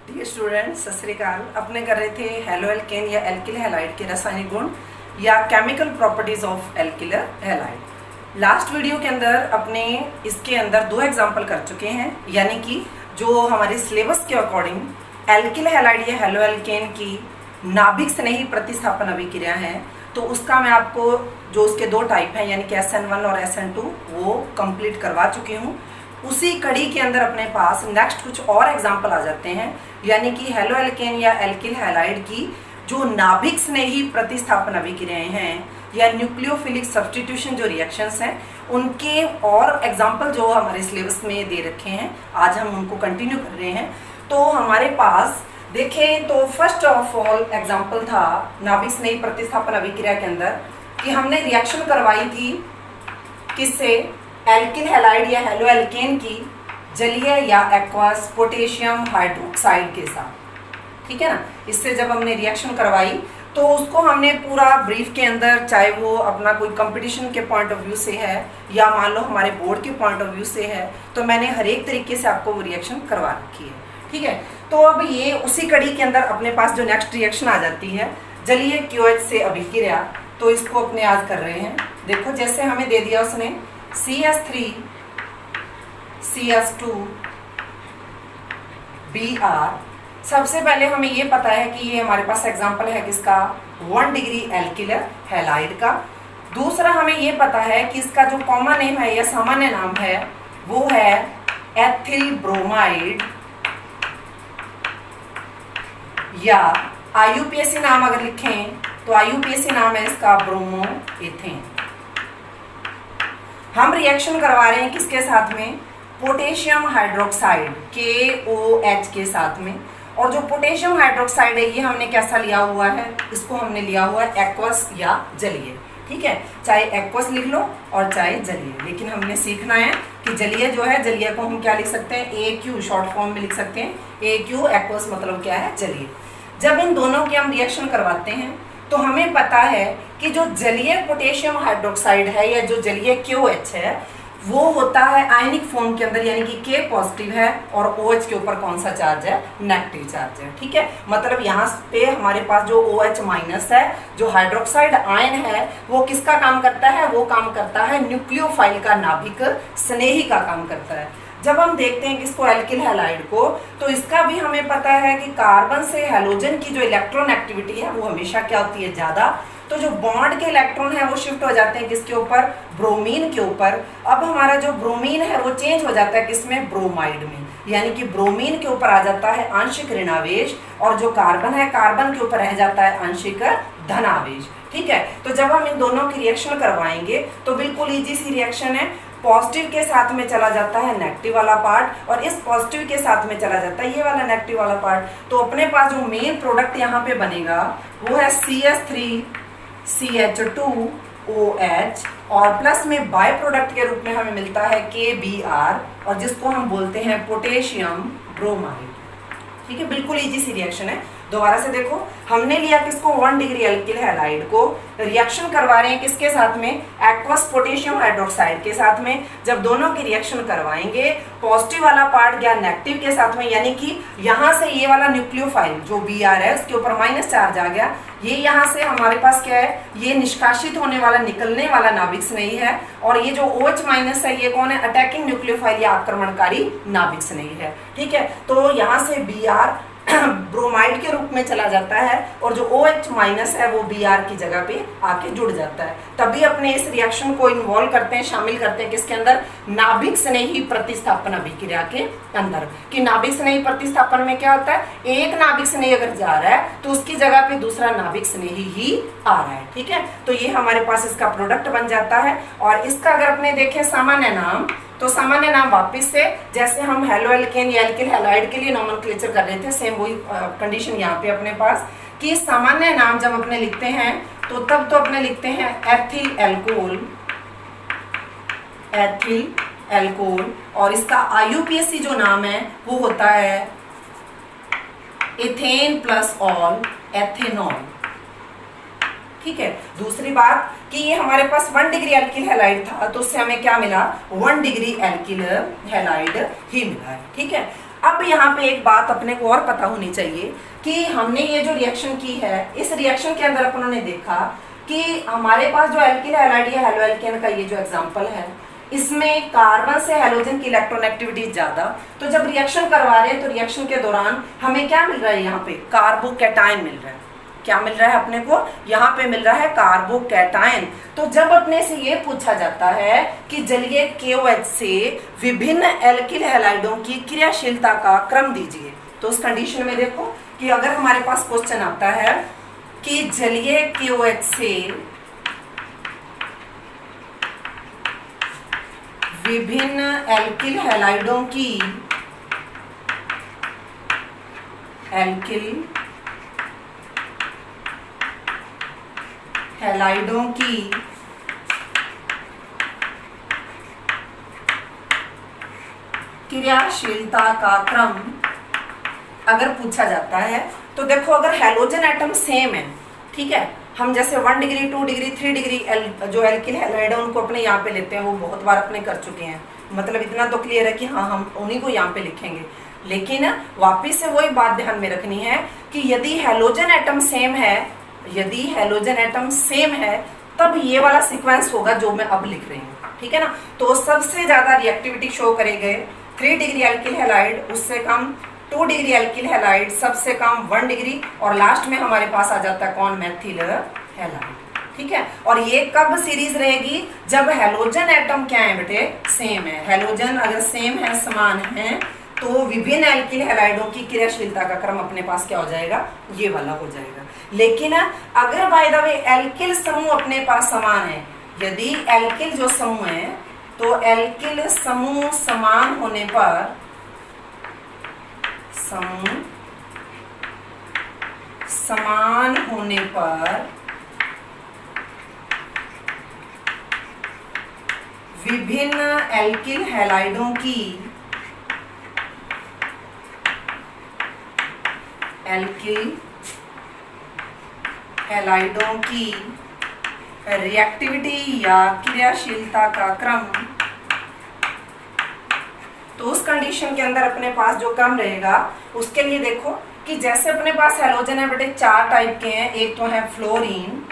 Dear students, सत श्री अकाल। अपने कर रहे थे हेलो एल्केन या एल्किल हैलाइड के रासायनिक गुण या chemical properties of alkyl halide. Last video के अंदर अपने इसके अंदर दो एग्जांपल कर चुके हैं, यानी कि जो हमारे सिलेबस के अकॉर्डिंग एल्किल हैलाइड या हेलो एल्केन की नाभिक स्नेही प्रतिस्थापन अभिक्रिया है, तो उसका मैं आपको जो उसके दो टाइप हैं यानी कि SN1 और SN2 वो कंप्लीट करवा चुकी हूँ। उसी कड़ी के अंदर अपने पास नेक्स्ट कुछ और एग्जाम्पल आ जाते हैं, यानी कि हेलो एल्केन या एल्किल हैलाइड की जो नाभिक स्नेही प्रतिस्थापन अभिक्रियाएं हैं या न्यूक्लियोफिलिक सब्स्टिट्यूशन जो रिएक्शंस हैं, उनके और एग्जाम्पल जो हमारे सिलेबस में दे रखे हैं, आज हम उनको कंटिन्यू कर रहे हैं। तो हमारे पास देखें तो फर्स्ट ऑफ ऑल एग्जाम्पल था नाभिक स्नेही प्रतिस्थापन अभिक्रिया के अंदर कि हमने रिएक्शन करवाई थी किससे, एल्किल हैलाइड या हेलो एल्केन की जलीय या एक्वस पोटेशियम हाइड्रोक्साइड के साथ, ठीक है ना। इससे जब हमने रिएक्शन करवाई तो उसको हमने पूरा ब्रीफ के अंदर, चाहे वो अपना कोई कंपटीशन के पॉइंट ऑफ व्यू से है या मान लो हमारे बोर्ड के पॉइंट ऑफ व्यू से है, तो मैंने हर एक तरीके से आपको वो रिएक्शन करवा रखी है, ठीक है। तो अब ये उसी कड़ी के अंदर अपने पास जो नेक्स्ट रिएक्शन आ जाती है जलीय QH से अभिक्रिया, तो इसको अपने आज कर रहे हैं। देखो जैसे हमें दे दिया उसने CS3 CS2 Br। सबसे पहले हमें ये पता है कि ये हमारे पास एग्जांपल है किसका, 1 डिग्री एल्किल हैलाइड का। दूसरा हमें ये पता है कि इसका जो कॉमन नेम है या सामान्य नाम है वो है एथिल ब्रोमाइड, या IUPAC नाम अगर लिखें तो IUPAC नाम है इसका ब्रोमो एथेन। हम रिएक्शन करवा रहे हैं किसके साथ में, पोटेशियम हाइड्रोक्साइड KOH के साथ में। और जो पोटेशियम हाइड्रोक्साइड है ये हमने कैसा लिया हुआ है, इसको हमने लिया हुआ है एक्वस या जलीय, ठीक है। चाहे एक्वस लिख लो और चाहे जलीय, लेकिन हमने सीखना है कि जलीय जो है, जलीय को हम क्या लिख सकते हैं, AQ शॉर्ट फॉर्म में लिख सकते हैं। AQ एक्वस मतलब क्या है, जलीय। जब इन दोनों की हम रिएक्शन करवाते हैं तो हमें पता है कि जो जलीय पोटेशियम हाइड्रोक्साइड है या जो जलीय QH है वो होता है आयनिक फॉर्म के अंदर, यानी कि K पॉजिटिव है और OH के ऊपर कौन सा चार्ज है, नेगेटिव चार्ज है, ठीक है। मतलब यहाँ पे हमारे पास जो OH माइनस है, जो हाइड्रोक्साइड आयन है, वो किसका काम करता है, वो काम करता है न्यूक्लियोफाइल का, नाभिक स्नेही का काम करता है। जब हम देखते हैं किसको, एल्किल हैलाइड को, तो इसका भी हमें पता है कि कार्बन से हैलोजन की जो इलेक्ट्रॉन एक्टिविटी है वो हमेशा क्या होती है, ज़्यादा। तो जो बॉन्ड के इलेक्ट्रॉन है वो शिफ्ट हो जाते हैं किसके ऊपर, ब्रोमीन के ऊपर। अब हमारा जो ब्रोमीन है वो चेंज हो जाता है किसमें, ब्रोमाइड में, यानी कि ब्रोमीन के ऊपर आ जाता है आंशिक ऋणावेश और जो कार्बन है, कार्बन के ऊपर रह जाता है आंशिक धनावेश, ठीक है। तो जब हम इन दोनों की रिएक्शन करवाएंगे तो बिल्कुल इजी सी रिएक्शन है। पॉजिटिव के साथ में चला जाता है नेगेटिव वाला पार्ट और इस पॉजिटिव के साथ में चला जाता है ये वाला नेगेटिव वाला पार्ट। तो अपने पास जो मेन प्रोडक्ट यहाँ पे बनेगा वो है CS3 CH2OH और प्लस में बाय प्रोडक्ट के रूप में हमें मिलता है KBr और जिसको हम बोलते हैं पोटेशियम ब्रोमाइड, ठीक है। बिल्कुल इजी सी रिएक्शन है। दोबारा से देखो, हमने लिया किसको, 1 डिग्री एल्किल हैलाइड को, रिएक्शन करवा रहे हैं किसके साथ में, एक्वस पोटेशियम हाइड्रोक्साइड के साथ में। जब दोनों की रिएक्शन करवाएंगे पॉजिटिव वाला पार्ट गया नेगेटिव के साथ में, यानी कि यहाँ से ये वाला न्यूक्लियोफाइल जो Br है उसके ऊपर माइनस चार्ज आ गया, ये यहाँ से हमारे पास क्या है, ये निष्कासित होने वाला, निकलने वाला नाभिक स्नेही है। और ये जो OH माइनस है ये कौन है, अटैकिंग न्यूक्लियोफाइल या आक्रमणकारी नाभिक स्नेही है, ठीक है। तो यहाँ से Br ब्रोमाइड के रूप में चला जाता है और जो OH माइनस है वो Br की जगह पे आके जुड़ जाता है। तभी अपने इस रिएक्शन को इन्वॉल्व करते हैं, शामिल करते हैं किसके अंदर, नाभिक स्नेही प्रतिस्थापन अभिक्रिया के अंदर। कि नाभिक स्नेही प्रतिस्थापन में क्या होता है, एक नाभिक स्नेही अगर जा रहा है तो उसकी जगह पे दूसरा नाभिक स्नेही ही आ रहा है, ठीक है। तो ये हमारे पास इसका प्रोडक्ट बन जाता है। और इसका अगर अपने देखें सामान्य नाम, तो सामान्य नाम वापस से जैसे हम हेलो एल्केन या एल्किल हैलाइड के लिए नोमेनक्लेचर कर रहे थे, सेम वही कंडीशन यहाँ पे अपने पास कि सामान्य नाम जब अपने लिखते हैं तो तब तो अपने लिखते हैं एथिल एल्कोहल, एथिल एल्कोहल। और इसका IUPAC जो नाम है वो होता है इथेन प्लस ऑल एथेनॉल, ठीक है। दूसरी बात कि ये हमारे पास 1 डिग्री एल्किल हैलाइड था तो उससे हमें क्या मिला, 1 डिग्री एल्किल हैलाइड ही मिला है, ठीक है। अब यहाँ पे एक बात अपने को और पता होनी चाहिए कि हमने ये जो रिएक्शन की है, इस रिएक्शन के अंदर अपन ने देखा कि हमारे पास जो एल्किल हैलाइड या हेलोएल्केन का ये जो एग्जांपल है, इसमें कार्बन से हैलोजन की इलेक्ट्रोनेगेटिविटी ज्यादा। तो जब रिएक्शन करवा रहे हैं तो रिएक्शन के दौरान हमें क्या मिल रहा है, यहाँ पे कार्बोकैटायन मिल रहा है। क्या मिल रहा है अपने को, यहाँ पे मिल रहा है कार्बोकैटायन। तो जब अपने से ये पूछा जाता है कि जलीय KOH से विभिन्न एल्किल हैलाइडों की क्रियाशीलता का क्रम दीजिए, तो उस कंडीशन में देखो कि अगर हमारे पास क्वेश्चन आता है कि जलीय KOH से विभिन्न एल्किल हैलाइडों की क्रियाशीलता का क्रम अगर पूछा जाता है, तो देखो अगर हैलोजन एटम सेम है, ठीक है, हम जैसे 1 डिग्री 2 डिग्री 3 डिग्री जो एल्किल हैलाइड है उनको अपने यहाँ पे लेते हैं, वो बहुत बार अपने कर चुके हैं, मतलब इतना तो क्लियर है कि हाँ हम उन्हीं को यहाँ पे लिखेंगे। लेकिन वापिस से वही बात ध्यान में रखनी है कि यदि हैलोजन एटम सेम है तब ये वाला सीक्वेंस होगा जो मैं अब लिख रही हूँ, ठीक है ना। तो सबसे ज्यादा रिएक्टिविटी शो करेंगे 3 डिग्री एल्किल हैलाइड, उससे कम 2 डिग्री एल्किल हैलाइड, सबसे कम 1 डिग्री, और लास्ट में हमारे पास आ जाता है कौन, मेथिल हैलाइड, ठीक है। और ये कब सीरीज रहेगी, जब हैलोजन एटम क्या है बेटे, सेम है। हैलोजन अगर सेम है, समान है, तो विभिन्न एल्किल हैलाइडों की क्रियाशीलता का क्रम अपने पास क्या हो जाएगा, ये वाला हो जाएगा। लेकिन अगर बाय द वे एल्किल समूह अपने पास समान है, यदि एल्किल जो समूह है, तो एल्किल समूह समान होने पर विभिन्न एल्किल हैलाइडों की रिएक्टिविटी या क्रियाशीलता का क्रम, तो उस कंडीशन के अंदर अपने पास जो क्रम रहेगा, उसके लिए देखो कि जैसे अपने पास हैलोजन है बेटे 4 टाइप के हैं, एक तो है फ्लोरीन,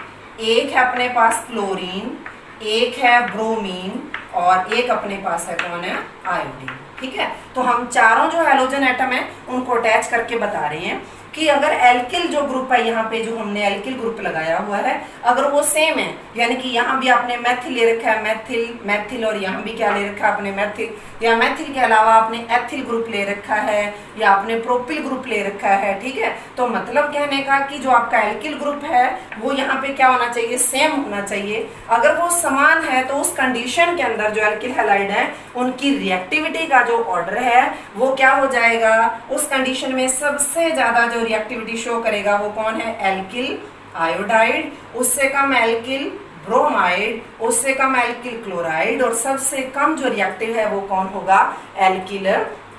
एक है अपने पास क्लोरीन, एक है ब्रोमीन, और एक अपने पास है कौन है, आयोडीन, ठीक है। तो हम चारों जो हैलोजन एटम है उनको अटैच करके बता रहे हैं कि अगर एल्किल जो ग्रुप है, यहाँ पे जो हमने एल्किल ग्रुप लगाया हुआ है, अगर वो सेम है, यानी कि यहाँ भी आपने मैथिल ले रखा है, मैथिल, और यहाँ भी क्या ले रखा है आपने, मैथिल, या मैथिल के अलावा आपने एथिल ग्रुप ले रखा है, या आपने प्रोपिल ग्रुप ले रखा है, ठीक है। तो मतलब कहने का कि जो आपका एल्किल ग्रुप है वो यहाँ पे क्या होना चाहिए, सेम होना चाहिए। अगर वो समान है तो उस कंडीशन के अंदर जो एल्किल हैलाइड है उनकी रिएक्टिविटी का जो ऑर्डर है वो क्या हो जाएगा, उस कंडीशन में सबसे ज्यादा जो रिएक्टिविटी शो करेगा वो कौन है, एल्किल आयोडाइड, उससे कम एल्किल ब्रोमाइड, उससे कम एल्किल क्लोराइड, और सबसे कम जो रिएक्टिव है वो कौन होगा, एल्किल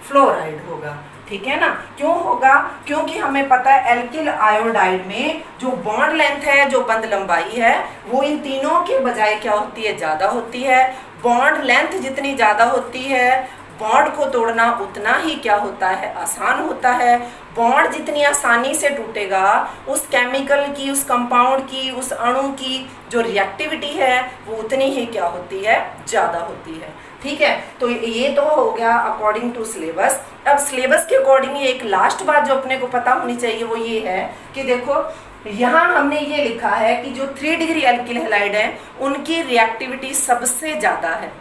फ्लोराइड होगा, ठीक है ना। क्यों होगा, क्योंकि हमें पता है एल्किल आयोडाइड में जो बॉन्ड लेंथ है, जो बंध लंबाई है, वो इन तीनों के बजाय क्या होती है, ज्यादा होती है। बॉन्ड लेंथ जितनी ज्यादा होती है, बॉन्ड को तोड़ना उतना ही क्या होता है, आसान होता है। बॉन्ड जितनी आसानी से टूटेगा, उस केमिकल की, उस कंपाउंड की, उस अणु की जो रिएक्टिविटी है वो उतनी ही क्या होती है, ज्यादा होती है, ठीक है। तो ये तो हो गया अकॉर्डिंग टू सिलेबस। अब सिलेबस के अकॉर्डिंग एक लास्ट बात जो अपने को पता होनी चाहिए वो ये है कि देखो यहाँ हमने ये लिखा है कि जो 3 डिग्री एल्किल हैलाइड है उनकी रिएक्टिविटी सबसे ज्यादा है,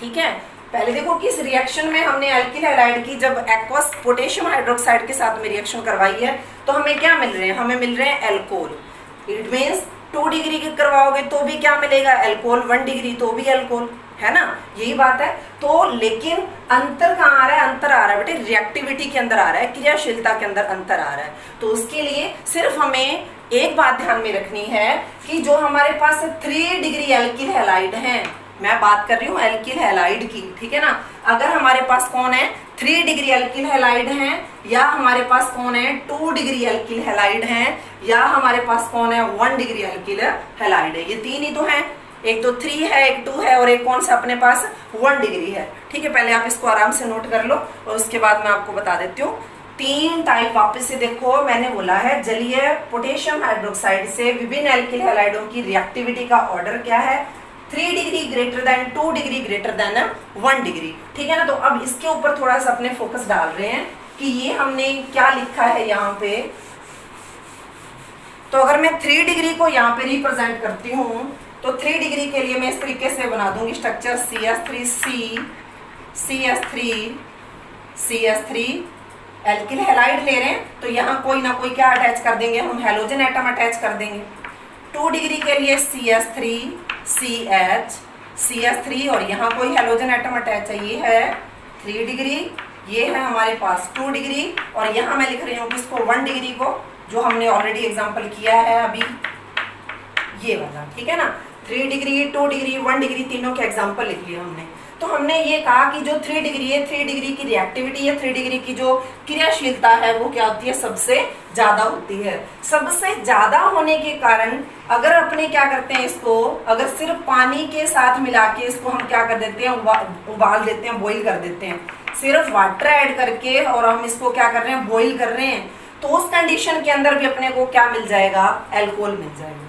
ठीक है। पहले देखो कि इस रिएक्शन में हमने एल्किल हैलाइड की जब एक्वस पोटेशियम हाइड्रोक्साइड के साथ में रिएक्शन करवाई है तो हमें क्या मिल रहे हैं, हमें मिल रहे हैं एल्कोहल। इट मीन्स 2 डिग्री की करवाओगे तो भी क्या मिलेगा, एल्कोहल, 1 डिग्री तो भी एल्कोहल, है ना, यही बात है। तो लेकिन अंतर कहाँ आ रहा है, अंतर आ रहा है बेटे रिएक्टिविटी के अंदर आ रहा है, क्रियाशीलता के अंदर अंतर आ रहा है। तो उसके लिए सिर्फ हमें एक बात ध्यान में रखनी है कि जो हमारे पास 3 डिग्री एल्किल हैलाइड हैं, मैं बात कर रही हूँ एल्किल हैलाइड की, ठीक है ना। अगर हमारे पास कौन है 3 डिग्री एल्किल हैलाइड हैं, या हमारे पास कौन है 2 डिग्री एल्किल हैलाइड हैं, या हमारे पास कौन है 1 डिग्री एल्किल हैलाइड है, ये 3 ही तो हैं। एक तो 3 है, एक 2 है, और एक कौन सा अपने पास 1 डिग्री है। ठीक है, पहले आप इसको आराम से नोट कर लो और उसके बाद मैं आपको बता देती हूँ। 3 टाइप वापस से देखो, मैंने बोला है जलीय पोटेशियम हाइड्रोक्साइड से विभिन्न एल्किल हैलाइडों की रिएक्टिविटी का ऑर्डर क्या है, 3 degree greater than 2 degree greater than 1 degree. ठीक है ना। तो अब इसके ऊपर थोड़ा सा अपने फोकस डाल रहे हैं कि ये हमने क्या लिखा है यहाँ पे। तो अगर मैं 3 डिग्री को यहाँ पे रिप्रेजेंट करती हूँ तो 3 डिग्री के लिए मैं इस तरीके से बना दूंगी structure CH3C, CH3, CH3, alkyl halide ले रहे हैं तो यहाँ कोई ना कोई क्या अटैच कर देंगे, हम हेलोजन एटम अटैच कर देंगे। 2 डिग्री के लिए CH3, CH, CH3 और यहाँ कोई हेलोजन एटम अटैच है, ये है 3 डिग्री, ये है हमारे पास 2 डिग्री, और यहाँ मैं लिख रही हूँ किसको, 1 डिग्री को, जो हमने ऑलरेडी एग्जांपल किया है अभी ये वाला। ठीक है ना। 3 डिग्री, 2 डिग्री, 1 डिग्री तीनों के एग्जांपल लिख लिए हमने। तो हमने ये कहा कि जो 3 डिग्री है, 3 डिग्री की रिएक्टिविटी है, 3 डिग्री की जो क्रियाशीलता है वो क्या होती है, सबसे ज्यादा होती है। सबसे ज्यादा होने के कारण अगर अपने क्या करते हैं इसको, अगर सिर्फ पानी के साथ मिला के इसको हम क्या कर देते हैं, उबाल देते हैं, बॉईल कर देते हैं, सिर्फ वाटर ऐड करके, और हम इसको क्या कर रहे हैं, बॉईल कर रहे हैं, तो उस कंडीशन के अंदर भी अपने को क्या मिल जाएगा, अल्कोहल मिल जाएगा।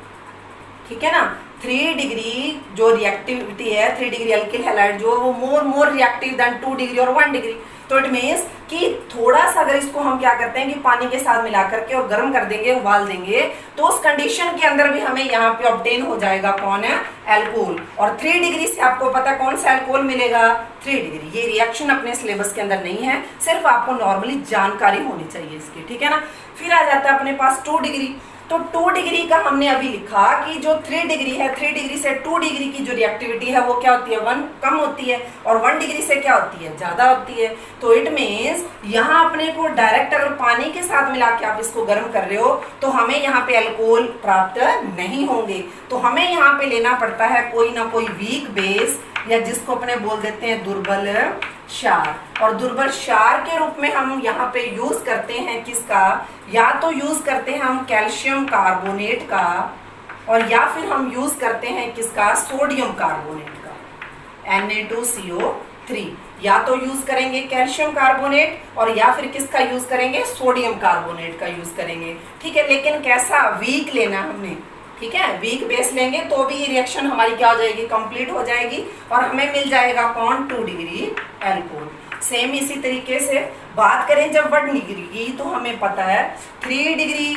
ठीक है ना। 3 डिग्री जो रिएक्टिविटी है, 3 डिग्री एल्किल हैलाइड जो वो मोर रिएक्टिव देन 2 डिग्री और 1 डिग्री। तो इट मीन्स कि थोड़ा सा अगर इसको हम क्या करते हैं कि पानी के साथ मिला करके और गर्म कर देंगे, उबाल देंगे, तो उस कंडीशन के अंदर भी हमें यहाँ पे ऑब्टेन हो जाएगा कौन है, अल्कोहल। और 3 डिग्री से आपको पता कौन सा अल्कोहल मिलेगा, 3 डिग्री। ये रिएक्शन अपने सिलेबस के अंदर नहीं है, सिर्फ आपको नॉर्मली जानकारी होनी चाहिए इसकी। ठीक है ना। फिर आ जाता है अपने पास 2 डिग्री। तो 2 डिग्री का हमने अभी लिखा कि जो 3 डिग्री है, 3 डिग्री से 2 डिग्री की जो रिएक्टिविटी है वो क्या होती है, 1 कम होती है, और 1 डिग्री से क्या होती है, ज्यादा होती है। तो इट मीन्स यहाँ अपने को डायरेक्ट अगर पानी के साथ मिला के आप इसको गर्म कर रहे हो तो हमें यहाँ पे अल्कोहल प्राप्त नहीं होंगे। तो हमें यहाँ पे लेना पड़ता है कोई ना कोई वीक बेस, या जिसको अपने बोल देते हैं दुर्बल क्षार। और दुर्बल क्षार के रूप में हम यहाँ पे यूज करते हैं किसका, या तो यूज करते हैं हम कैल्शियम कार्बोनेट का, और या फिर हम यूज करते हैं किसका, सोडियम कार्बोनेट का, Na2CO3। या तो यूज करेंगे कैल्शियम कार्बोनेट, और या फिर किसका यूज करेंगे, सोडियम कार्बोनेट का यूज करेंगे। ठीक है, लेकिन कैसा, वीक लेना हमने। ठीक है, वीक बेस लेंगे तो भी ये रिएक्शन हमारी क्या हो जाएगी, कंप्लीट हो जाएगी, और हमें मिल जाएगा कौन, 2 डिग्री अल्कोहल। सेम इसी तरीके से बात करें जब 1 डिग्री की, तो हमें पता है 3 degree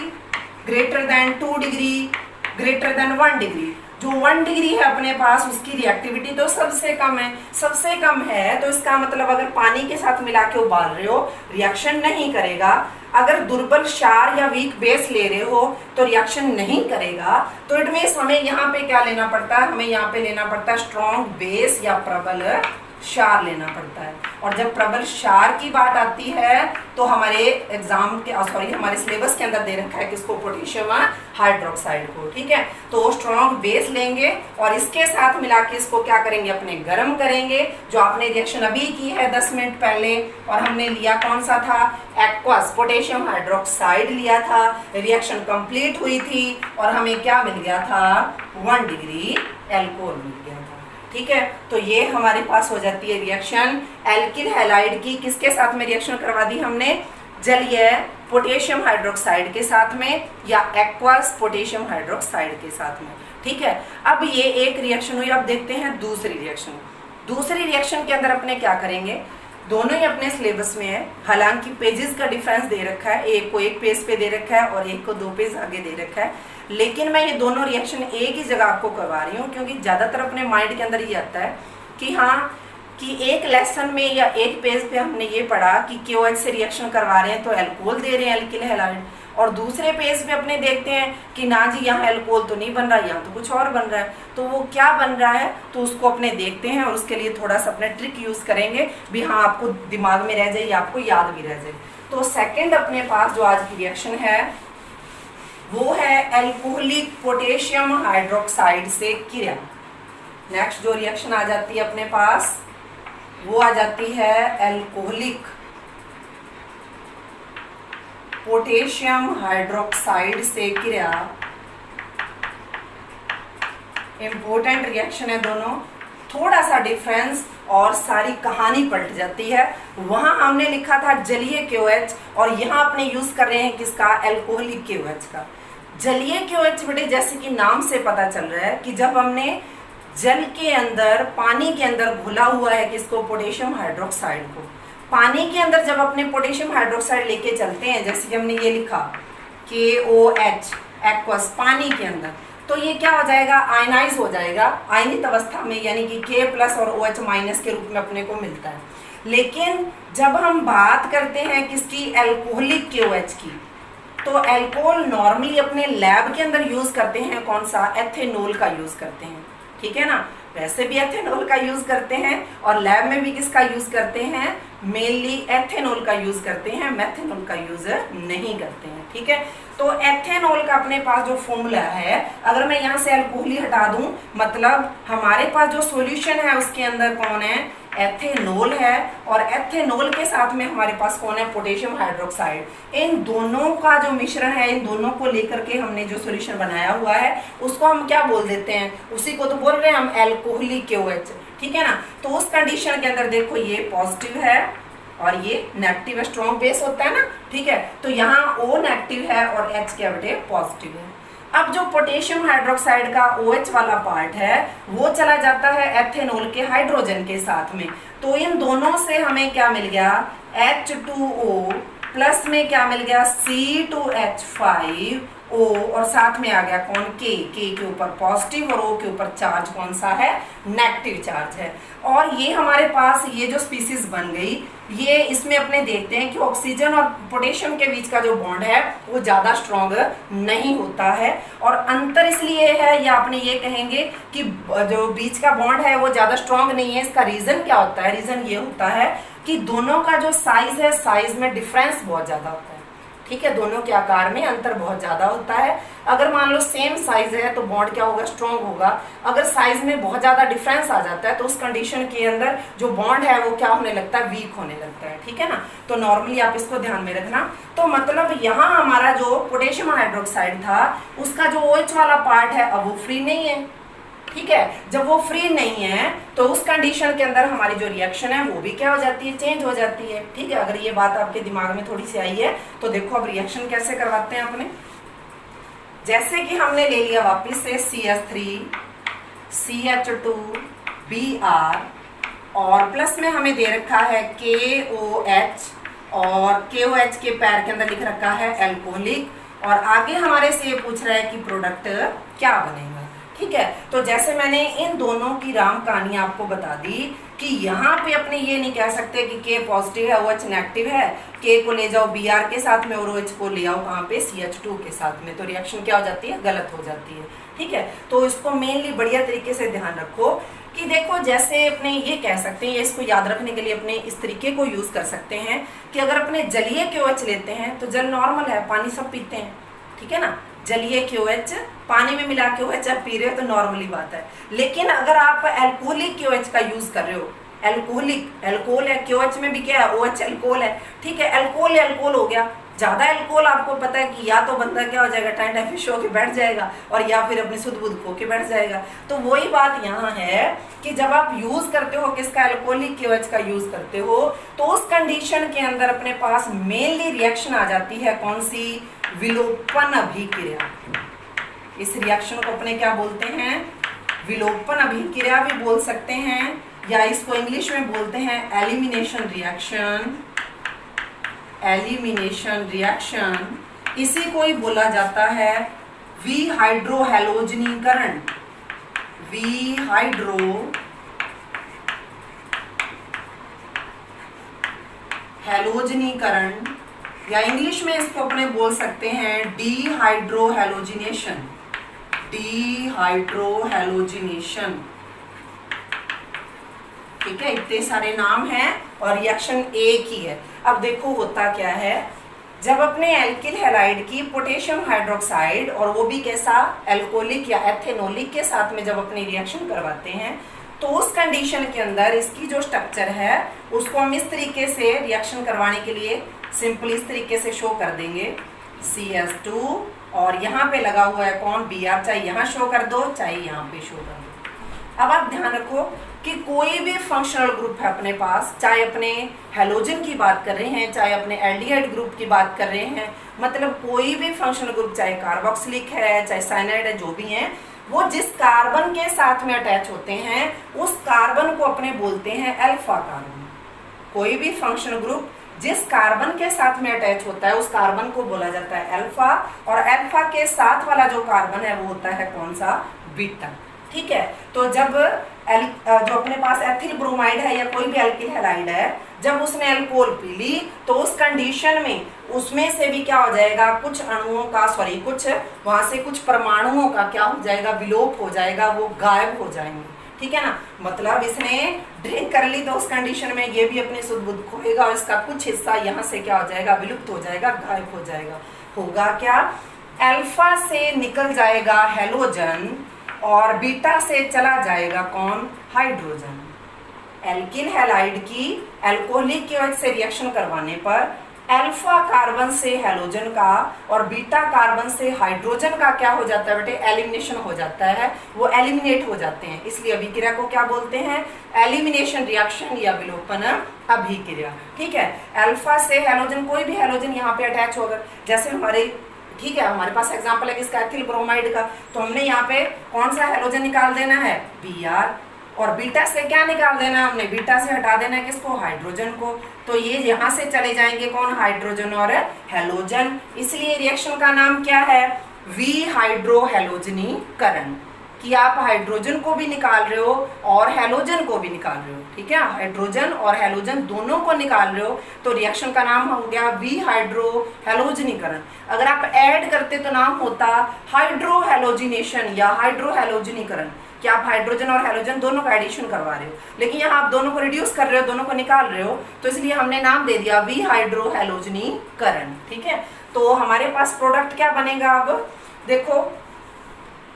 greater than 2 degree greater than 1 degree. जो 1 डिग्री है अपने पास उसकी रिएक्टिविटी तो सबसे कम है, सबसे कम है, तो इसका मतलब अगर पानी के साथ मिला के उबाल रहे हो रिएक्शन नहीं करेगा। अगर दुर्बल क्षार या वीक बेस ले रहे हो तो रिएक्शन नहीं करेगा। तो इट मींस हमें यहाँ पे क्या लेना पड़ता है, हमें यहाँ पे लेना पड़ता है स्ट्रॉन्ग बेस या प्रबल क्षार लेना पड़ता है। और जब प्रबल क्षार की बात आती है तो हमारे एग्जाम के हमारे सिलेबस के अंदर दे रखा है किसको, पोटेशियम हाइड्रोक्साइड को। ठीक है, तो स्ट्रॉन्ग बेस लेंगे और इसके साथ मिला के इसको क्या करेंगे, अपने गर्म करेंगे। जो आपने रिएक्शन अभी की है 10 मिनट पहले, और हमने लिया कौन सा था, एक्वस पोटेशियम हाइड्रोक्साइड लिया था, रिएक्शन कंप्लीट हुई थी और हमें क्या मिल गया था, 1 डिग्री अल्कोहल मिल गया था। ठीक है, तो ये हमारे पास हो जाती है रिएक्शन एल्किल हैलाइड की। किसके साथ में रिएक्शन करवा दी हमने, जलीय पोटेशियम हाइड्रोक्साइड के साथ में, या एक्वस पोटेशियम हाइड्रोक्साइड के साथ में। ठीक है, अब ये एक रिएक्शन हुई। अब देखते हैं दूसरी रिएक्शन। दूसरी रिएक्शन के अंदर अपने क्या करेंगे, दोनों ही अपने सिलेबस में है, हालांकि पेजेस का डिफरेंस दे रखा है, एक को 1 पेज पे दे रखा है और एक को 2 पेज आगे दे रखा है, लेकिन मैं ये दोनों रिएक्शन एक ही जगह आपको करवा रही हूँ क्योंकि ज़्यादातर अपने माइंड के अंदर ये आता है कि हाँ, कि एक लेसन में या एक पेज पे हमने ये पढ़ा कि KOH से रिएक्शन करवा रहे हैं तो अल्कोहल दे रहे हैं एल्किल हैलाइड, और दूसरे पेज पे अपने देखते हैं कि ना जी यहाँ अल्कोहल तो नहीं बन रहा, यहाँ तो कुछ और बन रहा है। तो वो क्या बन रहा है तो उसको अपने देखते हैं, और उसके लिए थोड़ा सा अपने ट्रिक यूज़ करेंगे भी, हाँ आपको दिमाग में रह जाए या आपको याद भी रह जाए। तो सेकेंड अपने पास जो आज की रिएक्शन है वो है अल्कोहलिक पोटेशियम हाइड्रोक्साइड से क्रिया। नेक्स्ट जो रिएक्शन आ जाती है अपने पास वो आ जाती है अल्कोहलिक पोटेशियम हाइड्रोक्साइड से क्रिया इम्पोर्टेंट रिएक्शन है दोनों, थोड़ा सा डिफरेंस और सारी कहानी पलट जाती है। वहां हमने लिखा था जलीय KOH और यहाँ अपने यूज कर रहे हैं किसका, अल्कोहलिक KOH का। जलीय KOH बेटे जैसे कि नाम से पता चल रहा है कि जब हमने जल के अंदर, पानी के अंदर घुला हुआ है किसको, पोटेशियम हाइड्रोक्साइड को, पानी के अंदर जब अपने पोटेशियम हाइड्रोक्साइड लेके चलते हैं, जैसे कि हमने ये लिखा KOH एक्वस पानी के अंदर, तो ये क्या हो जाएगा, आयनाइज हो जाएगा आयनित अवस्था में, यानी कि K+ और OH- के रूप में अपने को मिलता है। लेकिन जब हम बात करते हैं किसकी, अल्कोहलिक KOH की, तो अल्कोहल नॉर्मली अपने लैब के अंदर यूज करते हैं कौन सा, एथेनॉल का यूज करते हैं, ठीक है ना। वैसे भी एथेनॉल का यूज करते हैं और लैब में भी किसका यूज करते हैं, मेनली एथेनॉल का यूज करते हैं, मेथेनॉल का यूज नहीं करते हैं, ठीक है। तो एथेनॉल का अपने पास जो फॉर्मूला है, अगर मैं यहाँ से अल्कोहली हटा दूं, मतलब हमारे पास जो सॉल्यूशन है उसके अंदर कौन है, एथेनॉल है, और एथेनॉल के साथ में हमारे पास कौन है, पोटेशियम हाइड्रोक्साइड। इन दोनों का जो मिश्रण है, इन दोनों को लेकर के हमने जो सॉल्यूशन बनाया हुआ है उसको हम क्या बोल देते हैं, उसी को तो बोल रहे हैं हम अल्कोहलिक KOH, ठीक है ना। तो उस कंडीशन के अंदर देखो ये पॉजिटिव है और ये नेगेटिव, स्ट्रॉन्ग बेस होता है ना, ठीक है। तो यहाँ O नेगेटिव है और H क्या बेटे, पॉजिटिव है। अब जो पोटेशियम हाइड्रोक्साइड का OH वाला पार्ट है वो चला जाता है एथेनॉल के हाइड्रोजन के साथ में, तो इन दोनों से हमें क्या मिल गया, H2O प्लस में क्या मिल गया, C2H5O, और साथ में आ गया कौन, K के ऊपर पॉजिटिव और O के ऊपर चार्ज कौन सा है, नेगेटिव चार्ज है। और ये हमारे पास ये जो स्पीसीज बन गई, ये इसमें अपने देखते हैं कि ऑक्सीजन और पोटेशियम के बीच का जो बॉन्ड है वो ज्यादा स्ट्रॉन्ग नहीं होता है, और अंतर इसलिए है, या अपने ये कहेंगे कि जो बीच का बॉन्ड है वो ज्यादा स्ट्रॉन्ग नहीं है। इसका रीजन क्या होता है, रीजन ये होता है कि दोनों का जो साइज है, साइज में डिफरेंस बहुत ज्यादा होता है, ठीक है। दोनों के आकार में अंतर बहुत ज्यादा होता है। अगर मान लो सेम साइज है तो बॉन्ड क्या होगा, स्ट्रॉन्ग होगा। अगर साइज में बहुत ज्यादा डिफरेंस आ जाता है तो उस कंडीशन के अंदर जो बॉन्ड है वो क्या होने लगता है, वीक होने लगता है, ठीक है ना। तो नॉर्मली आप इसको ध्यान में रखना। तो मतलब यहाँ हमारा जो पोटेशियम हाइड्रोक्साइड था उसका जो OH वाला पार्ट है अब वो फ्री नहीं है, ठीक है। जब वो फ्री नहीं है तो उस कंडीशन के अंदर हमारी जो रिएक्शन है वो भी क्या हो जाती है, चेंज हो जाती है, ठीक है। अगर ये बात आपके दिमाग में थोड़ी सी आई है तो देखो अब रिएक्शन कैसे करवाते हैं अपने। जैसे कि हमने ले लिया वापस से CH3 CH2 Br और प्लस में हमें दे रखा है KOH, और KOH के पैर के अंदर लिख रखा है अल्कोहलिक, और आगे हमारे से ये पूछ रहा है कि प्रोडक्ट क्या बनेगा, ठीक है। तो जैसे मैंने इन दोनों की राम कहानी आपको बता दी कि यहाँ पे अपने ये नहीं कह सकते कि K पॉजिटिव है OH नेगेटिव है, K को ले जाओ Br के साथ में और OH को ले आओ कहाँ पे, CH2 के साथ में, तो रिएक्शन क्या हो जाती है, गलत हो जाती है, ठीक है। तो इसको मेनली बढ़िया तरीके से ध्यान रखो कि देखो जैसे अपने ये कह सकते हैं, इसको याद रखने के लिए अपने इस तरीके को यूज कर सकते हैं कि अगर अपने जलीय KOH लेते हैं तो जल नॉर्मल है, पानी सब पीते हैं, ठीक है ना। जलीय KOH पानी में मिला के OH आप पी रहे हो तो नॉर्मली बात है। लेकिन अगर आप अल्कोहलिक KOH का यूज कर रहे हो, अल्कोहलिक अल्कोहल है, KOH में भी क्या है, OH अल्कोहल है, ठीक है। अल्कोहल अल्कोहल हो गया, ज्यादा अल्कोहल आपको पता है कि या तो बंदा क्या हो जाएगा, टाइम फिश होके बैठ जाएगा, और या फिर अपनी सुध बुध खो के बैठ जाएगा। तो वही बात यहाँ है कि जब आप यूज करते हो किसका, अल्कोहलिक KOH का यूज करते हो, तो उस कंडीशन के अंदर अपने पास मेनली रिएक्शन आ जाती है कौन सी, विलोपन अभिक्रिया। इस रिएक्शन को अपने क्या बोलते हैं, विलोपन अभिक्रिया भी बोल सकते हैं, या इसको इंग्लिश में बोलते हैं एलिमिनेशन रिएक्शन। एलिमिनेशन रिएक्शन इसी को ही बोला जाता है विहाइड्रोहैलोजनीकरण। हैलोजनीकरण, या इंग्लिश में इसको अपने बोल सकते हैं डिहाइड्रोहैलोजिनेशन। डिहाइड्रोहैलोजिनेशन, ठीक है। इतने सारे नाम हैं और रिएक्शन एक ही है। अब देखो होता क्या है, जब अपने एल्किल हैलाइड की पोटेशियम हाइड्रोक्साइड और वो भी कैसा, अल्कोहलिक या एथेनॉलिक के साथ में जब अपनी रिएक्शन करवाते हैं तो उस कंडीशन के अंदर इसकी जो स्ट्रक्चर है उसको हम इस तरीके से रिएक्शन करवाने के लिए सिंपल इस तरीके से शो कर देंगे, CH2 और यहाँ पे लगा हुआ है कौन, Br, चाहे यहाँ शो कर दो चाहे यहाँ पे शो कर दो। अब आप ध्यान रखो कि कोई भी फंक्शनल ग्रुप है अपने पास, चाहे अपने हेलोजन की बात कर रहे हैं चाहे अपने एल्डिहाइड ग्रुप की बात कर रहे हैं, मतलब कोई भी फंक्शनल ग्रुप चाहे कार्बोक्सिलिक है चाहे साइनाइड है, जो भी है, वो जिस कार्बन के साथ में अटैच होते हैं उस कार्बन को अपने बोलते हैं अल्फा कार्बन। कोई भी फंक्शनल ग्रुप जिस कार्बन के साथ में अटैच होता है उस कार्बन को बोला जाता है अल्फा, और अल्फा के साथ वाला जो कार्बन है वो होता है कौन सा, बीटा। ठीक है, तो जब जो अपने पास एथिल ब्रोमाइड है या कोई भी एल्किल हैलाइड है, जब उसने अल्कोहल पी ली तो उस कंडीशन में उसमें से भी क्या हो जाएगा, कुछ अणुओं का कुछ वहां से कुछ परमाणुओं का क्या हो जाएगा, विलोप हो जाएगा, वो गायब हो जाएंगे। ठीक है ना, मतलब इसने ड्रिंक कर ली तो उस कंडीशन में ये भी अपनी शुद्ध बुद्ध खोएगा और इसका कुछ हिस्सा यहाँ से क्या हो जाएगा, विलुप्त हो जाएगा, गायब हो जाएगा। होगा क्या, अल्फा से निकल जाएगा हेलोजन और बीटा से चला जाएगा कौन, हाइड्रोजन। एल्किल हैलाइड की अल्कोहलिक की वजह से रिएक्शन करवाने पर अल्फा कार्बन से हेलोजन का और बीटा कार्बन से हाइड्रोजन का क्या हो जाता है बेटे, एलिमिनेशन हो जाता है, वो एलिमिनेट हो जाते हैं। इसलिए अभिक्रिया को क्या बोलते हैं, एलिमिनेशन रिएक्शन या विलोपन अभिक्रिया। ठीक है, अल्फा से हेलोजन, कोई भी हेलोजन यहाँ पे अटैच होगा, जैसे हमारे, ठीक है, हमारे पास एग्जांपल है किसका, एथिल ब्रोमाइड का, तो हमने यहाँ पे कौन सा हेलोजन निकाल देना है, Br, और बीटा से क्या निकाल देना है हमने, बीटा से हटा देना है किसको, हाइड्रोजन को। तो ये यहाँ से चले जाएंगे कौन, हाइड्रोजन और हेलोजन। इसलिए रिएक्शन का नाम क्या है, वी हाइड्रोहेलोजनीकरण, कि आप हाइड्रोजन को भी निकाल रहे हो और हेलोजन को भी निकाल रहे हो। ठीक है, हाइड्रोजन और हेलोजन दोनों को निकाल रहे हो तो रिएक्शन का नाम हो गया वी हाइड्रोहेलोजनीकरण। अगर आप ऐड करते तो नाम होता हाइड्रोहेलोजिनेशन या हाइड्रोहेलोजनीकरण, कि आप हाइड्रोजन और हेलोजन दोनों का एडिशन करवा रहे हो, लेकिन यहाँ आप दोनों को रिड्यूस कर रहे हो, दोनों को निकाल रहे हो, तो इसलिए हमने नाम दे दिया वी हाइड्रोहेलोजनीकरण। ठीक है, तो हमारे पास प्रोडक्ट क्या बनेगा, अब देखो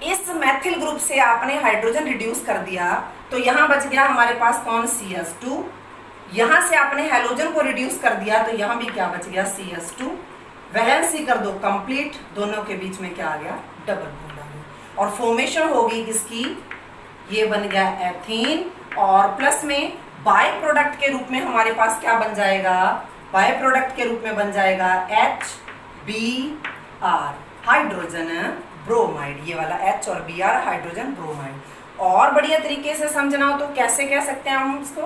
इस मैथिल ग्रुप से आपने हाइड्रोजन रिड्यूस कर दिया तो यहाँ बच गया हमारे पास कौन, CH2। यहाँ से आपने हेलोजन को रिड्यूस कर दिया तो यहाँ भी क्या बच गया, CH2। वैलेंसी कर दो कंप्लीट, दोनों के बीच में क्या आ गया, डबल बॉन्ड आ गया, और फॉर्मेशन होगी किसकी, ये बन गया एथीन, और प्लस में बाय प्रोडक्ट के रूप में हमारे पास क्या बन जाएगा, बाय प्रोडक्ट के रूप में बन जाएगा HBr, हाइड्रोजन ब्रोमाइड। ये वाला H और Br हाइड्रोजन ब्रोमाइड। और बढ़िया तरीके से समझना हो तो कैसे कह सकते हैं हम इसको,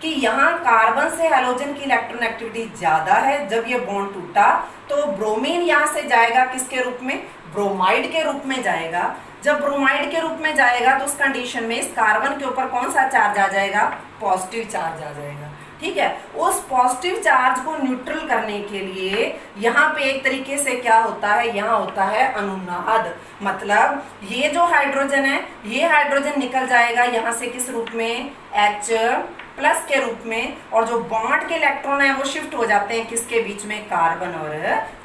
कि यहाँ कार्बन से हेलोजन की इलेक्ट्रॉन एक्टिविटी ज्यादा है, जब ये बॉन्ड टूटा तो ब्रोमीन यहाँ से जाएगा किसके रूप में, ब्रोमाइड के रूप में जाएगा। जब ब्रोमाइड के रूप में जाएगा तो उस कंडीशन में इस कार्बन के ऊपर कौन सा चार्ज आ जाएगा, पॉजिटिव चार्ज आ जाएगा। ठीक है, उस पॉजिटिव चार्ज को न्यूट्रल करने के लिए यहाँ पे एक तरीके से क्या होता है, यहाँ होता है अनुनाद, मतलब ये जो हाइड्रोजन है ये हाइड्रोजन निकल जाएगा यहाँ से किस रूप में, H प्लस के रूप में, और जो बॉन्ड के इलेक्ट्रॉन है वो शिफ्ट हो जाते हैं किसके बीच में, कार्बन और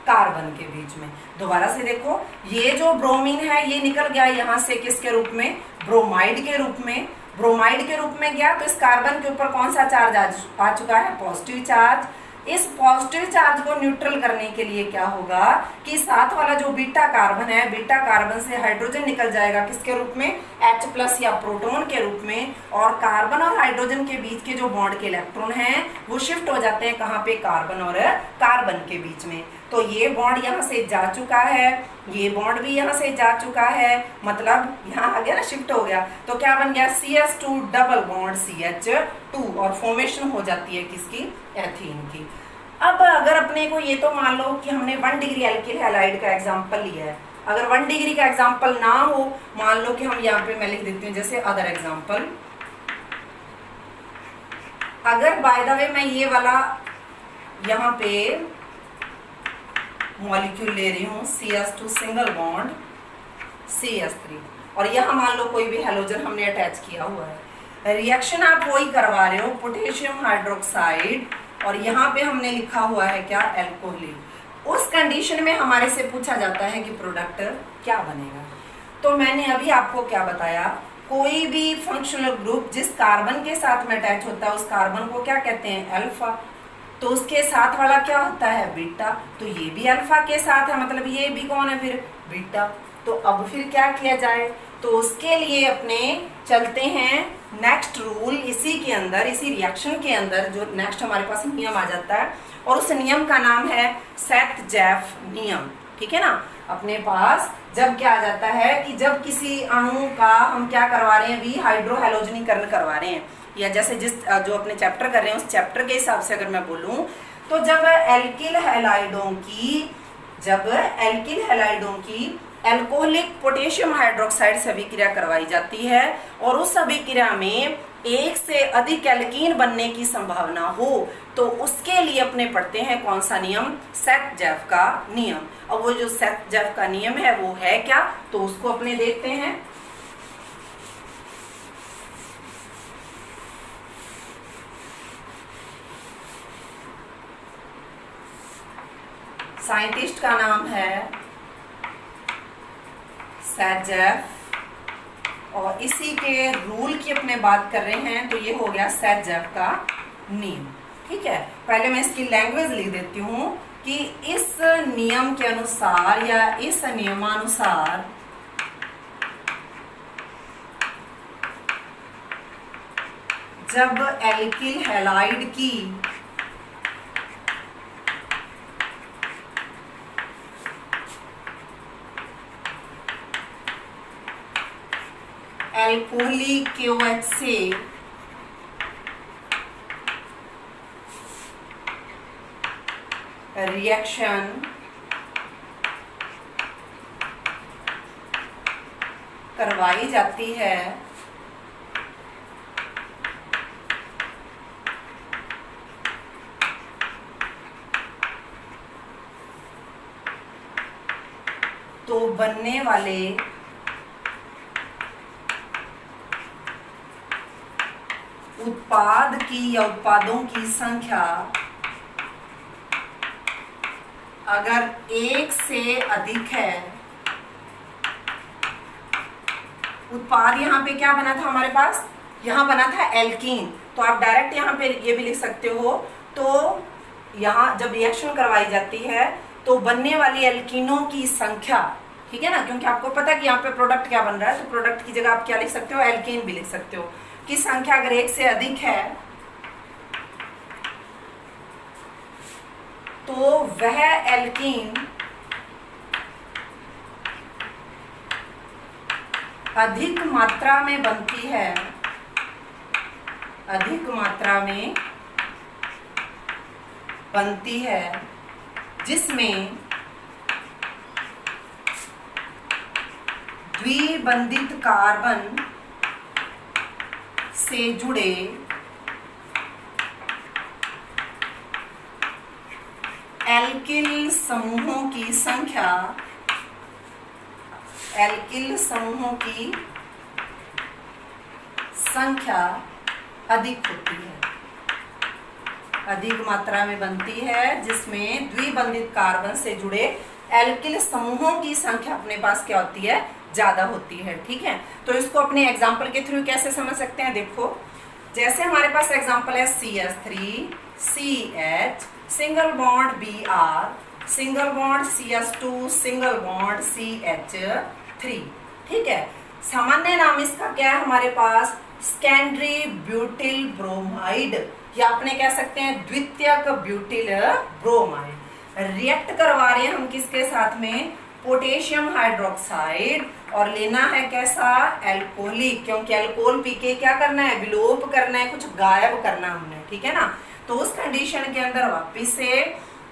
कार्बन के बीच में। दोबारा से देखो, ये जो ब्रोमीन है ये निकल गया यहाँ से किसके रूप में, ब्रोमाइड के रूप में। ब्रोमाइड के रूप में गया तो इस कार्बन के ऊपर कौन सा चार्ज आ चुका है, पॉजिटिव चार्ज। इस पॉजिटिव चार्ज को न्यूट्रल करने के लिए क्या होगा कि साथ वाला जो बीटा कार्बन है, बीटा कार्बन से हाइड्रोजन निकल जाएगा किसके रूप में, H प्लस या प्रोटॉन के रूप में, और कार्बन और हाइड्रोजन के बीच के जो बॉन्ड के इलेक्ट्रॉन हैं वो शिफ्ट हो जाते हैं कहाँ पे, कार्बन और कार्बन के बीच में। तो ये बॉन्ड यहाँ से जा चुका है, ये बॉन्ड भी यहाँ से जा चुका है, मतलब यहाँ आ गया ना, शिफ्ट हो गया, तो क्या बन गया, CH2 डबल बॉन्ड CH2, और फॉर्मेशन हो जाती है किसकी, एथीन की। अब अगर अपने को ये तो मान लो कि हमने 1 डिग्री एल्किल हैलाइड का एग्जांपल लिया है, अगर 1 डिग्री का एग्जांपल ना हो, मान लो कि हम यहाँ पे मैं लिख देती हूँ जैसे अदर एग्जांपल, अगर बाय द वे मैं ये वाला यहाँ पे मॉलिक्यूल ले रही हूँ CH2 सिंगल बॉन्ड CH3, और यहाँ मान लो कोई भी हेलोजन हमने अटैच किया हुआ है, रिएक्शन आप वही करवा रहे हो, पोटेशियम हाइड्रोक्साइड, और यहाँ पे हमने लिखा हुआ है क्या, अल्कोहल। उस कंडीशन में हमारे से पूछा जाता है कि प्रोडक्ट क्या बनेगा। तो मैंने अभी आपको क्या बताया, कोई भी फंक्शनल ग्रुप जिस कार्बन के साथ में अटैच होता है उस कार्बन को क्या कहते हैं, अल्फा। तो उसके साथ वाला क्या होता है, बीटा। तो ये भी अल्फा के साथ है, मतलब ये भी कौन है फिर, बीटा। तो अब फिर क्या किया जाए, तो उसके लिए अपने चलते हैं नेक्स्ट रूल, इसी के अंदर, इसी रिएक्शन के अंदर जो नेक्स्ट हमारे पास नियम आ जाता है, और उस नियम का नाम है सेथ-जेफ नियम। ठीक है ना। अपने पास जब क्या आ जाता है कि जब किसी अणु का हम क्या करवा रहे हैं, अभी हाइड्रोहैलोजनीकरण करवा रहे हैं, या जैसे जिस जो अपने चैप्टर कर रहे हैं उस चैप्टर के हिसाब से अगर मैं बोलूं, तो जब एल्किल हैलाइडों की एल्कोहलिक पोटेशियम हाइड्रोक्साइड से अभिक्रिया करवाई जाती है, और उस अभिक्रिया में एक से अधिक एल्कीन बनने की संभावना हो, तो उसके लिए अपने पढ़ते हैं कौन सा नियम, सेथ-जेफ का नियम। अब वो जो सेथ-जेफ का नियम है वो है क्या, तो उसको अपने देखते हैं। साइंटिस्ट का नाम है सेथ-जेफ, और इसी के रूल की अपने बात कर रहे हैं, तो ये हो गया सेथ-जेफ का नियम। ठीक है, पहले मैं इसकी लैंग्वेज लिख देती हूँ कि इस नियम के अनुसार या इस नियमानुसार जब एल्किल हैलाइड की एल्कोहलिक KOH से रिएक्शन करवाई जाती है, तो बनने वाले उत्पाद की या उत्पादों की संख्या अगर एक से अधिक है, उत्पाद यहाँ पे क्या बना था हमारे पास, यहाँ बना था एल्कीन, तो आप डायरेक्ट यहाँ पे ये भी लिख सकते हो। तो यहाँ जब रिएक्शन करवाई जाती है तो बनने वाली एल्कीनों की संख्या, ठीक है ना, क्योंकि आपको पता है कि यहाँ पे प्रोडक्ट क्या बन रहा है, तो प्रोडक्ट की जगह आप क्या लिख सकते हो, एल्कीन भी लिख सकते हो, की संख्या अगर एक से अधिक है तो वह एल्कीन अधिक मात्रा में बनती है, अधिक मात्रा में बनती है, जिसमें द्विबंधित कार्बन से जुड़े एल्किल समूहों की संख्या, एल्किल समूहों की संख्या अधिक होती है, अधिक मात्रा में बनती है, जिसमें द्विबंधित कार्बन से जुड़े एल्किल समूहों की संख्या अपने पास क्या होती है, ज्यादा होती है। ठीक है, तो इसको अपने एग्जाम्पल के थ्रू कैसे समझ सकते हैं, देखो जैसे हमारे पास एग्जाम्पल है CH3CH, single bond Br, single bond CS2, single bond CH3। ठीक है, सामान्य नाम इसका क्या है हमारे पास, सेकेंडरी ब्यूटिल ब्रोमाइड, या अपने कह सकते हैं द्वितीयक ब्यूटिल ब्रोमाइड। रिएक्ट करवा रहे हैं हम किसके साथ में, पोटेशियम हाइड्रोक्साइड, और लेना है कैसा, एल्कोहलिक, क्योंकि एल्कोहल पी के क्या करना है, विलोप करना है, कुछ गायब करना हमने। ठीक है ना, तो उस कंडीशन के अंदर वापिस से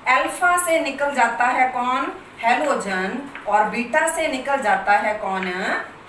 अल्फा से निकल जाता है कौन, हेलोजन, और बीटा से निकल जाता है कौन,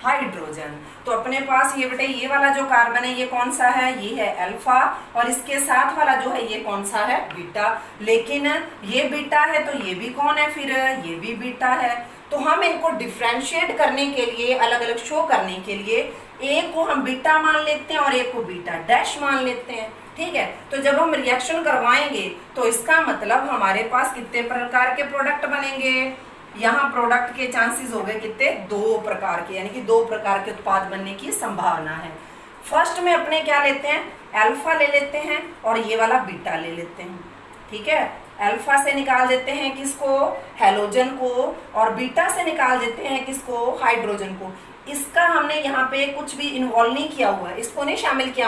हाइड्रोजन। तो अपने पास ये बेटे ये वाला जो कार्बन है ये कौन सा है, ये है अल्फा, और इसके साथ वाला जो है ये कौन सा है, बीटा। लेकिन ये बीटा है तो ये भी कौन है फिर, ये भी बीटा है। तो हम इनको डिफ्रेंशिएट करने के लिए, अलग अलग शो करने के लिए, एक को हम बीटा मान लेते हैं और एक को बीटा डैश मान लेते हैं। ठीक है, तो जब हम रिएक्शन करवाएंगे तो इसका मतलब हमारे पास कितने प्रकार के प्रोडक्ट बनेंगे, यहाँ प्रोडक्ट के चांसेस हो गए कितने, 2 प्रकार के, यानी कि 2 प्रकार के उत्पाद बनने की संभावना है। फर्स्ट में अपने क्या लेते हैं, अल्फा ले लेते हैं और ये वाला बीटा ले लेते हैं। ठीक है। अल्फा से निकाल देते हैं किसको, हैलोजन को, और बीटा से निकाल देते हैं किसको, हाइड्रोजन को। इसका हमने यहाँ पे कुछ भी इन्वॉल्व नहीं किया हुआ है, इसको नहीं शामिल किया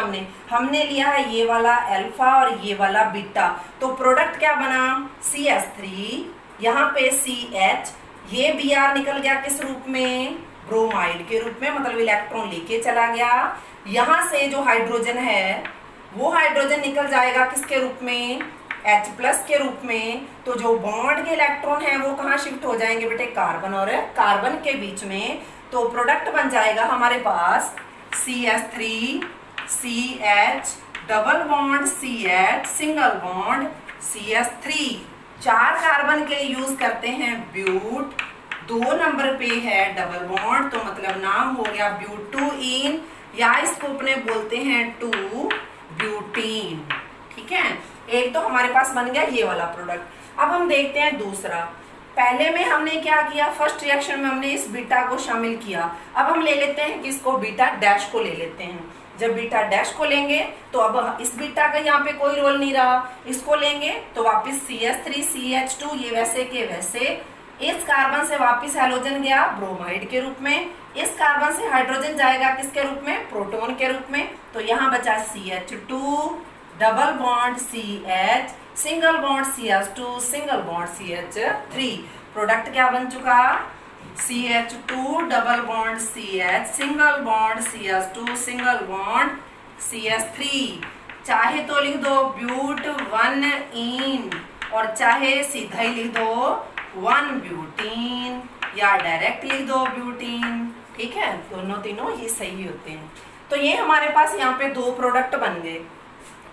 हमने लिया है ये वाला अल्फा और ये वाला बीटा। तो प्रोडक्ट क्या बना, CH3, यहाँ पे CH, ये Br निकल गया किस रूप में, ब्रोमाइड के रूप में, मतलब इलेक्ट्रॉन लेके चला गया। यहाँ से जो हाइड्रोजन है वो हाइड्रोजन निकल जाएगा किसके रूप में, H+ के रूप में। तो जो बॉन्ड के इलेक्ट्रॉन है वो कहाँ शिफ्ट हो जाएंगे बेटे, कार्बन और कार्बन के बीच में। तो प्रोडक्ट बन जाएगा हमारे पास CH3 CH double bond CH single bond CH3। 4 carbon के लिए यूज करते हैं ब्यूट, 2 नंबर पे है डबल बॉन्ड, तो मतलब नाम हो गया ब्यूटुइन, या इसको अपने बोलते हैं 2 ब्यूटीन। ठीक है, एक तो हमारे पास बन गया ये वाला प्रोडक्ट। अब हम देखते हैं दूसरा। पहले में हमने क्या किया, फर्स्ट रिएक्शन में हमने इस बीटा को शामिल किया। अब हम ले लेते हैं किसको, बीटा डैश को ले लेते हैं। जब बीटा डैश को लेंगे तो अब इस बीटा का यहाँ पे कोई रोल नहीं रहा, इसको लेंगे तो वापस CH3 CH2, ये वैसे के वैसे। इस कार्बन से वापस हैलोजन गया ब्रोमाइड के रूप में, इस कार्बन से हाइड्रोजन जाएगा किसके रूप में, प्रोटॉन के रूप में। तो यहाँ बचा CH2 double bond CH single bond CH2 single bond CH3। Product क्या बन चुका, CH2 double bond CH single bond CH2 single bond CH3। चाहे तो लिख दो ब्यूट 1इन, और चाहे सीधा ही लिख दो 1 ब्यूटीन, या डायरेक्ट लिख दो ब्यूटीन। ठीक है, दोनों तीनों ही सही होते हैं। तो ये हमारे पास यहाँ पे 2 प्रोडक्ट बन गए।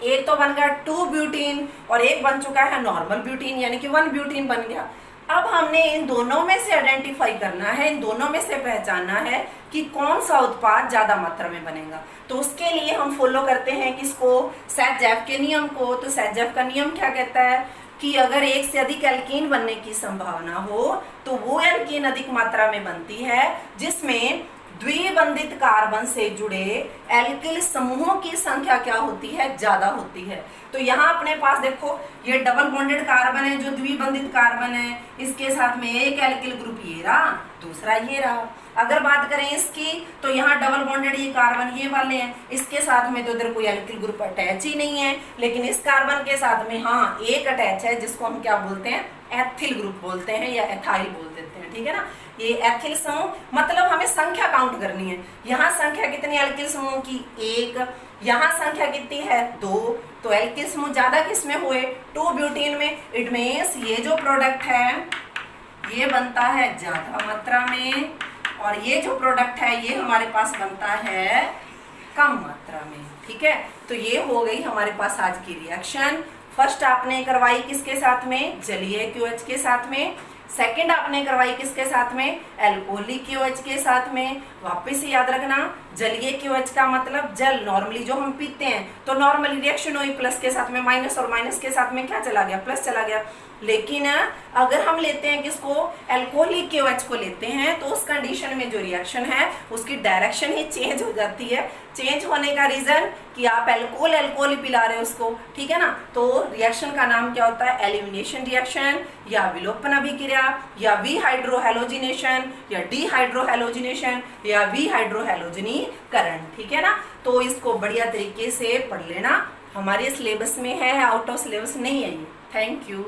एक तो बन गया 2 ब्यूटीन और एक बन चुका है नॉर्मल ब्यूटीन, यानी कि 1 ब्यूटीन बन गया। अब हमने इन दोनों में से आइडेंटिफाई करना है, इन दोनों में से पहचानना है कि कौन सा उत्पाद ज्यादा मात्रा में बनेगा। तो उसके लिए हम फॉलो करते हैं किसको, सैजैफ के नियम को। तो सैजैफ का नियम क्या कहता है कि अगर एक से अधिक एल्कीन बनने की संभावना हो तो वो एल्कीन अधिक मात्रा में बनती है जिसमें द्विबंधित कार्बन से जुड़े एल्किल समूहों की संख्या क्या होती है, ज्यादा होती है। तो यहाँ अपने पास देखो ये डबल बॉन्डेड कार्बन है जो द्विबंधित कार्बन है, इसके साथ में एक एल्किल ग्रुप ये रहा, दूसरा ये रहा। अगर बात करें इसकी तो यहाँ डबल बॉन्डेड ये कार्बन ये वाले हैं, इसके साथ में तो इधर कोई एल्किल ग्रुप अटैच ही नहीं है, लेकिन इस कार्बन के साथ में हाँ एक अटैच है जिसको हम क्या बोलते हैं, एथिल ग्रुप बोलते हैं या एथाइल बोल देते हैं। ठीक है ना, ये एथिल समूह, मतलब हमें संख्या काउंट करनी है। यहाँ संख्या कितनी एल्किल समूह की, 1, यहाँ संख्या कितनी है, 2। तो एल्किल समूह ज्यादा किसमें हुए, 2 ब्यूटीन में। इट मीन्स ये जो प्रोडक्ट है ये बनता है ज्यादा मात्रा में, और ये जो प्रोडक्ट है ये हमारे पास बनता है कम मात्रा में। ठीक है, तो ये हो गई हमारे पास आज की रिएक्शन। फर्स्ट आपने करवाई किसके साथ में, जलीय QH के साथ में। सेकंड आपने करवाई किसके साथ में, अल्कोहलिक QH के साथ में। वापस से याद रखना, जलीय QH का मतलब जल, नॉर्मली जो हम पीते हैं तो नॉर्मली रिएक्शन हुई, प्लस के साथ में माइनस और माइनस के साथ में क्या चला गया, प्लस चला गया। लेकिन अगर हम लेते हैं किसको, अल्कोहलिक QH को लेते हैं, तो उस कंडीशन में जो रिएक्शन है उसकी डायरेक्शन ही चेंज हो जाती है। चेंज होने का रीजन कि आप अल्कोहल पिला रहे हो उसको, ठीक है ना। तो रिएक्शन का नाम क्या होता है, एलिमिनेशन रिएक्शन, या विलोपन अभिक्रिया, या विहाइड्रोहैलोजिनेशन, या डिहाइड्रोहैलोजिनेशन, या विहाइड्रोहैलोजनीकरण। ठीक है ना, तो इसको बढ़िया तरीके से पढ़ लेना। हमारे सिलेबस में है, आउट ऑफ सिलेबस नहीं है ये। Thank you.